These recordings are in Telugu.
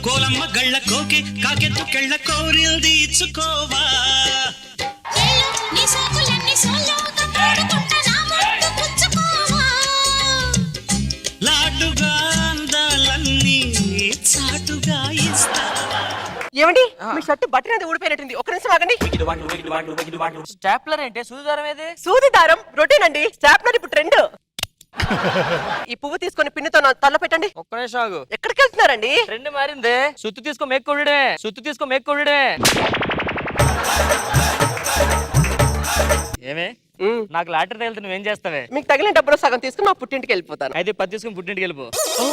కోలమ్మ గళ్ళ కోకి కాకెత్తు కెళ్ళ కోరిల్ది ఇచ్చుకోవా లాటుగా అందాలన్నీ చాటుగా ఇస్తా. ఏమండి మీ షర్టు బట్టన్ అది ఊడిపోయినట్టుంది, ఒక్క నిమిషం ఆగండి. స్టాప్లర్ ఏంటి? సూది దారం ఏది? సూది దారం రొటీన్ అండి, స్టాప్లర్ ఇప్పుడు ట్రెండ్. ఈ పువ్వు తీసుకొని పిన్నితో తల్ల పెట్టండి. ఒక్క నిమిషం ఆగు. ఎక్కడికి వెళ్తున్నారండి? ట్రెండ్ మారిందే. సుత్తు తీసుకో మేక్కొడడే, సుత్తు తీసుకో మేక్కొడడే. ఏమే నాకు లాటరీ తగిలితే నువ్వేం చేస్తావే? మీకు తగిలిన డబ్బులు సగం తీసుకుని మా పుట్టింటికి వెళ్ళిపోతాను. అయితే 10 తీసుకుని పుట్టింటికి వెళ్ళిపో.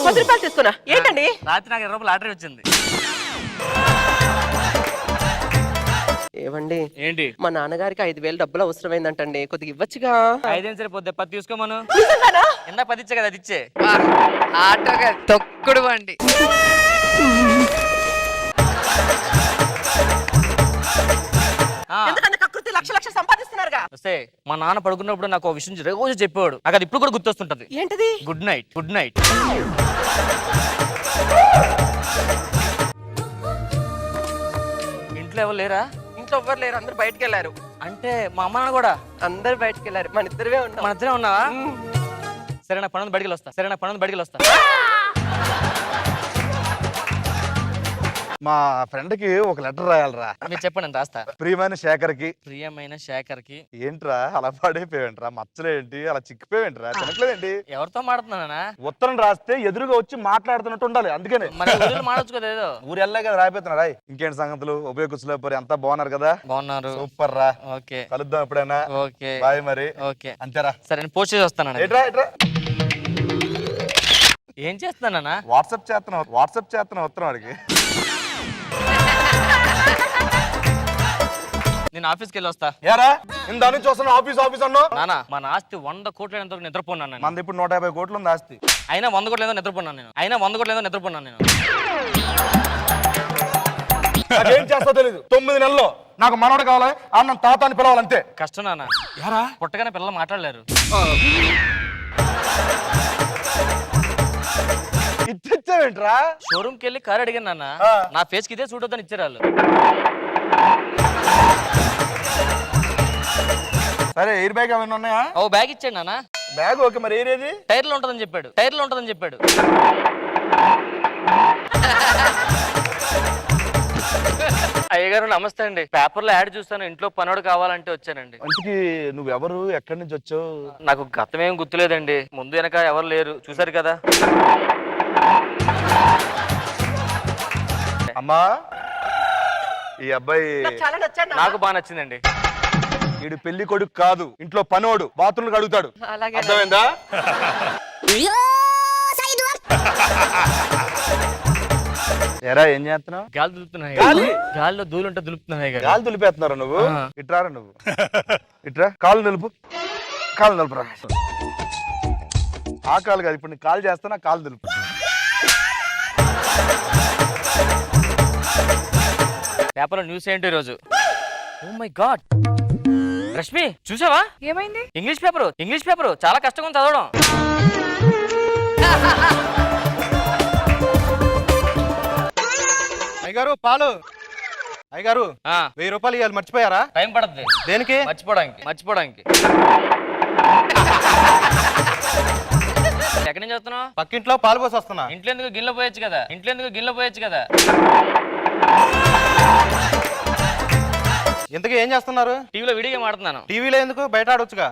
10 రూపాయలు తీసుకున్నా. ఏంటండి? రాత్రి నాకు 20 రూపాయలు లాటరీ వచ్చింది. ఏవండి ఏంటి? మా నాన్నగారికి 5,000 డబ్బులు అవసరమైందంటండి, కొద్దిగా ఇవ్వచ్చుగా. 5 ఏం సరిపోద్ది, 10 తీసుకోమను. ఎంత 10 ఇచ్చే కదా, అది ఇచ్చే. ఆటోగా తొక్కుడు బండి. ఎందుకంటే కకృతి లక్ష సంపాదిస్తున్నారుగా. వస్తే మా నాన్న పడుకున్నప్పుడు నాకు ఒక విషయం రోజు చెప్పేవాడు, నాకు అది ఇప్పుడు కూడా గుర్తొస్తుంటది. ఏంటది? Good night, good night. ఇంట్లో ఎవరు లేరా? ఇంట్లో ఎవ్వరు లేరు, అందరు బయటకు వెళ్ళారు. అంటే మా అమ్మ నాన్న కూడా అందరు బయటకు వెళ్ళారు, మన ఇద్దరే ఉన్నాం. మన ఇద్దరే ఉన్నావా? సరే నా పనులు బయటికి వస్తా. సరే నా పనులు బయటికి వస్తా. మా ఫ్రెండ్ కి ఒక లెటర్ రాయాలరా. మీరు చెప్పండి, నేను రాస్తా. ప్రియమైన శేఖర్కి. ప్రియమైన శేఖర్కి. ఏంట్రా అలా పాడైపోయావేంట్రా? మచ్చలేంటి అలా చిక్కిపోయావేంట్రా? తినట్లేదేంటి? ఎవరితో మాట్లాడుతున్నానా? ఉత్తరం రాస్తే ఎదురుగా వచ్చి మాట్లాడుతున్నట్టు ఉండాలి, అందుకనే. మరి ఊరిలో మాడొచ్చు కదా ఏదో. ఊరు వెళ్ళే కదా రాయిపోతున్నారా? ఇంకేంటి సంగతులు? ఉపయోగించలేకపోయి అంతా బాగున్నారు కదా? బాగున్నారు. సూపర్ రా. ఓకే, కలుద్దాం ఎప్పుడైనా. ఓకే బాయ్ మరి. ఓకే అంతేరా. సరే నేను పోస్ట్ చేసి వస్తాను. ఎట్రా ఎట్రా ఏం చేస్తున్నానా? వాట్సాప్ చేస్తున్నావు ఉత్తరం వాడికి. నేను ఆఫీస్కి వెళ్ళి వస్తా. ఏరా ఇందా నుంచి వస్తున్నా ఆఫీస్ అన్నావు. నానా మన ఆస్తి 100 కోట్లు ఎంతో నిద్రపోన్నాను. మనది ఇప్పుడు 150 కోట్లు ఉంది ఆస్తి. అయినా 100 కోట్లు ఏదో నిద్రపోన్నాను నేను. నాకేం చేస్తా తెలీదు. 9 నెలల్లో నాకు మనోడు కావాలి, అన్నం తాత అని పిలవాలంతే. కష్టం నాన్న. యారా పుట్టగానే పిల్లలు మాట్లాడలేరు. ఇచ్చేవేంట్రా? షోరూమ్ కి వెళ్ళి కార్ అడిగాను నాన్న, నా ఫేస్ కి ఇదే సూట్ అవుతాను ఇచ్చారు వాళ్ళు. సరే ఎయిర్ బ్యాగ్ అవన్నీ ఉన్నాయా? ఓ బ్యాగ్ ఇచ్చాడు నాన్న. బ్యాగ్ ఓకే, మరి ఎయిర్ ఏది? టైర్లో ఉంటుందని చెప్పాడు. అయ్యగారు నమస్తే అండి. పేపర్లో యాడ్ చూస్తాను, ఇంట్లో పనోడు కావాలంటే వచ్చానండి. ఇంటికి నువ్వెవరు, ఎక్కడి నుంచి వచ్చావు? నాకు గతమేం గుర్తులేదండి, ముందు వెనక ఎవరు లేరు, చూసారు కదా. అమ్మా ఈ అబ్బాయి చాలా నచ్చాడు. నాకు బాగా నచ్చిందండి. వీడు పెళ్లి కొడుకు కాదు, ఇంట్లో పనోడు, బాత్రూమ్ అడుగుతాడు. అలాగే. అర్థమైందా? ఎరా ఏం చేస్తున్నావు? గాలి దులుపుతున్నాయి. గాలిలో దూలుంటే దులుపుతున్నాయి. గాలి దులిపేస్తున్నారా నువ్వు? ఇట్రారా నువ్వు. ఇట్రా, కాలు నలుపురా. ఆ కాలు కాదు, ఇప్పుడు నీ కాల్ చేస్తున్నా, కాలు దులుపు. పేపర్ న్యూస్ ఏంటి ఈరోజు? ఓ మై గాడ్, రష్మి చూసావా? ఏమైంది? ఇంగ్లీష్ పేపర్ చాలా కష్టంగా చదవడం. అయ్యగారు పాలు. అయ్యగారు 1000 రూపాయలు ఇవ్వాలి, మర్చిపోయారా? టైం పడుతుంది. దేనికి? మర్చిపోవడానికి. ఎక్కడి నుంచి వస్తున్నావు? పక్కింట్లో పాలు పోసి వస్తున్నా. ఇంట్లో ఎందుకు గిన్నెలో పోయొచ్చు కదా. ఇంతకీ ఏం చేస్తున్నారు? టీవీలో వీడియో గేమ్ ఆడుతున్నాను. టీవీలో ఎందుకు, బయట ఆడొచ్చుగా.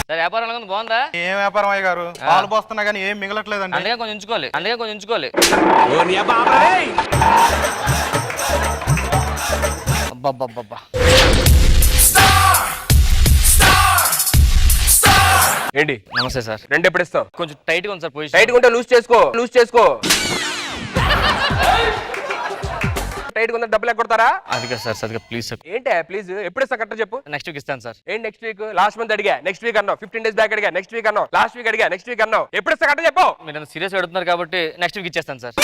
సరే వ్యాపారం ఎలా ఉంది? బాగుందా? ఏం వ్యాపారం అయ్యగారు? పాలు పోస్తున్నా కానీ ఏం మిగలట్లేదండి. అందుకే కొంచెం ఉంచుకోవాలి. అబ్బబ్బబ్బబ్బా. ఏంటి? నమస్తే సార్. 2 ఎప్పుడు ఇస్తావు? కొంచెం టైట్ గా ఉంది సార్ పొజిషన్. టైట్ ఉంటే లూజ్ చేసుకో. టైట్ ఉంటే డబ్బులు ఎక్కొడతారా? అది కాదు సార్, సరిగ్గా ప్లీజ్ సార్. ఏంటి ప్లీజ్? ఎప్పుడు ఇస్తా కరెక్ట్ చెప్పు. నెక్స్ట్ వీక్ ఇస్తాను సార్. ఏంటి నెక్స్ట్ వీక్? లాస్ట్ మంత్ అడిగా నెక్స్ట్ వీక్ అన్నావు. 15 days బ్యాక్ అడిగా నెక్స్ట్ వీక్ అన్నావు. లాస్ట్ వీక్ అడిగా నెక్స్ట్ వీక్ అన్నావు. ఎప్పుడు ఇస్తా కరెక్ట్ చెప్పు. మీరు సీరియస్ అడుగుతున్నారు కాబట్టి నెక్స్ట్ వీక్ ఇచ్చేస్తాను సార్.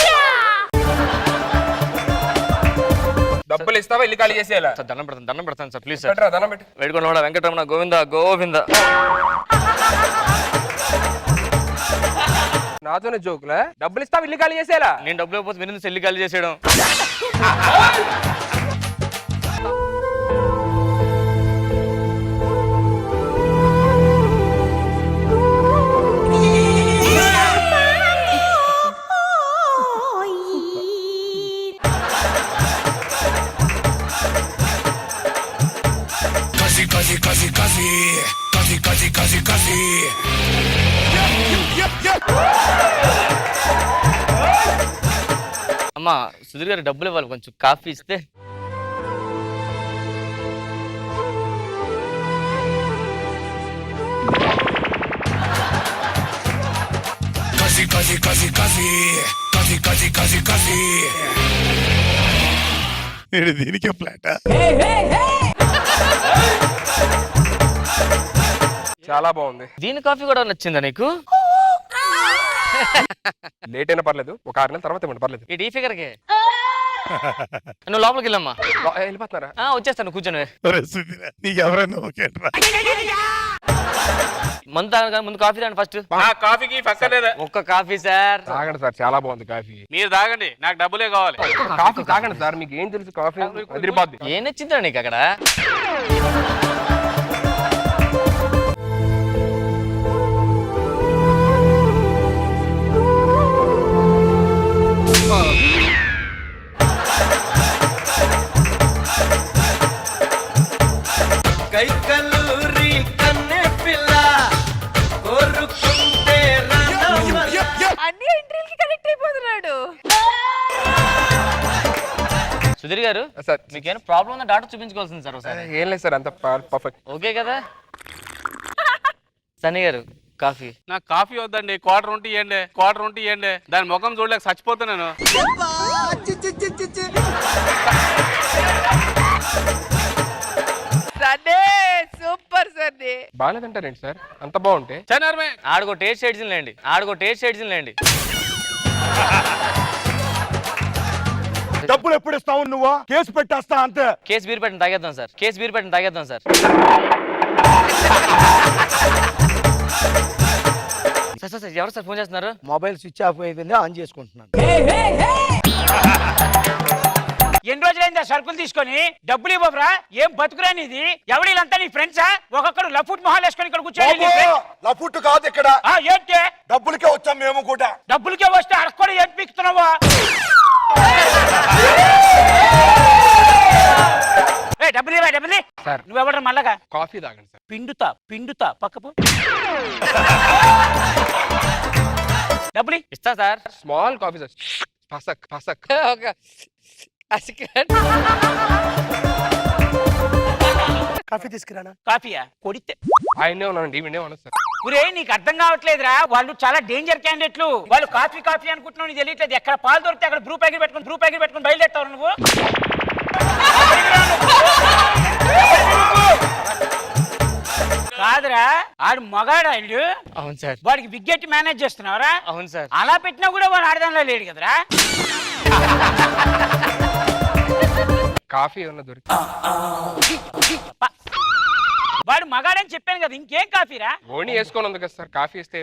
డబ్బులు ఇస్తావా? ఇల్లు ఖాళీ చేసేయాలా? సార్ దండం పెడతాను సార్, ప్లీజ్ సార్. దండం పెట్టు. వేడుకొండ వెంకటరమణ గోవింద. నాతోనే జోకులా? డబ్బులు ఇస్తా ఇల్లు ఖాళీ చేసేలా? నేను డబ్బులు ఇవ్వకపోతే మీరు ఎందుకు సెల్లి ఖాళీ చేసేయడం? అమ్మా సుధీర్ గారు డబ్బులు ఇవ్వాలి, కొంచెం కాఫీ ఇస్తే. దీనికే ఫ్లాట్. చాలా బాగుంది. దీని కాఫీ కూడా నచ్చిందా నీకు? లేట్ అయినా పర్లేదు, ఒక 6 నెలల తర్వాత ఇవ్వండి పర్లేదు. ఈ డీ ఫిగర్ కి నువ్వు లోపలికి వెళ్ళమ్మా. వెళ్ళిపోతున్నారా? వచ్చేస్తాను, కూర్చొని. నీకు ఎవరైనా ఓకేట్రా? ముందు కాఫీ తాగండి ఫస్ట్. కాఫీకి పక్కలేదా? ఒక్క కాఫీ సార్. తాగండి సార్, చాలా బాగుంది కాఫీ. మీరు తాగండి, నాకు డబ్బులే కావాలి. కాఫీ తాగండి సార్, మీకు ఏం తెలుసు కాఫీ అదిరిపోద్ది. ఏం నచ్చిందా నీకు అక్కడ? కైకలూరి కన్నె పిల్ల కోరుకుంటే అన్ని ఎంట్రీలకి కనెక్ట్ అయిపోతున్నాడు. సుధీర్ గారు సార్ మీకేమైనా ప్రాబ్లం ఉందా? డాక్టర్ చూపించుకోవాల్సింది సార్ ఒకసారి. ఏం లేదు సార్, అంత పర్ఫెక్ట్. ఓకే కదా? సన్నీ గారు కాఫీ. నాకు కాఫీ వద్దండి, క్వార్టర్ ఉంటే ఇవ్వండి. దాని ముఖం చూడలేక చచ్చిపోతున్నాను. సన్నే సూపర్ సన్నే. బాగాలేదంటారేంటి సార్? అంత బాగుంటే చనర్మే ఆడుకో టేస్ట్ షేడ్స్ లేండి. డబ్బులు ఎప్పుడు ఇస్తావు నువ్వు? కేసు పెట్టేస్తా అంతే. కేసు బీర్ పెట్టండి తాగేద్దాం సార్. సార్ ఎవరు సార్ ఫోన్ చేస్తున్నారు? మొబైల్ స్విచ్ ఆఫ్ అయిపోయింది, ఆన్ చేసుకుంటున్నాను. ఎన్ని రోజులైందా సరుకులు తీసుకొని? డబ్బులు ఇవ్వరా? ఏం బతుకురాని ఇది? ఎవరిలంతా నీ ఫ్రెండ్సా? ఒక్కొక్కరు లఫుట్ మొహాలు వేసుకొని ఇక్కడ కూర్చోండి. లఫుట్ కాదు ఇక్కడ, ఏంటి డబ్బులకే వచ్చాం మేము కూడా. డబ్బులకే వస్తే అక్కడ కూడా ఏం పీకుతున్నావా? డబ్బులు సార్ నువ్వెవడ మళ్ళగా కాఫీ తాగండి సార్. పిండుతా పక్కపు. డబ్బులు ఇస్తా సార్. Small coffee sir. పసక్ కాఫీ తీసుకురానా? కాఫీయా? కొడితే ఆయనే ఉన్నానండి, ఈవిడే ఉన్నాను సార్. ఒరే నీకు అర్థం కావట్లేదురా, వాళ్ళు చాలా డేంజర్ క్యాండిడేట్లు. వాళ్ళు కాఫీ అనుకుంటున్నావు, నీకు తెలియట్లేదు. ఎక్కడ పాలు దొరికితే అక్కడ బ్రూ ప్యాకెట్ పెట్టుకుని బయలుదేరుతావు నువ్వు. కాదురా, ఆడు మగాడు. అవును సార్. వాడికి బిగ్గెట్టి మేనేజ్ చేస్తున్నావురా? అవును సార్. అలా పెట్టినా కూడా వాడు ఆడదానిలో లేడు కదరా. కాఫీ ఏమన్నా దొరికి వాడు మగాడని చెప్పాను కదా, ఇంకేం కాఫీరా? ఓణి వేసుకొని ఉంది కదా సార్, కాఫీ ఇస్తే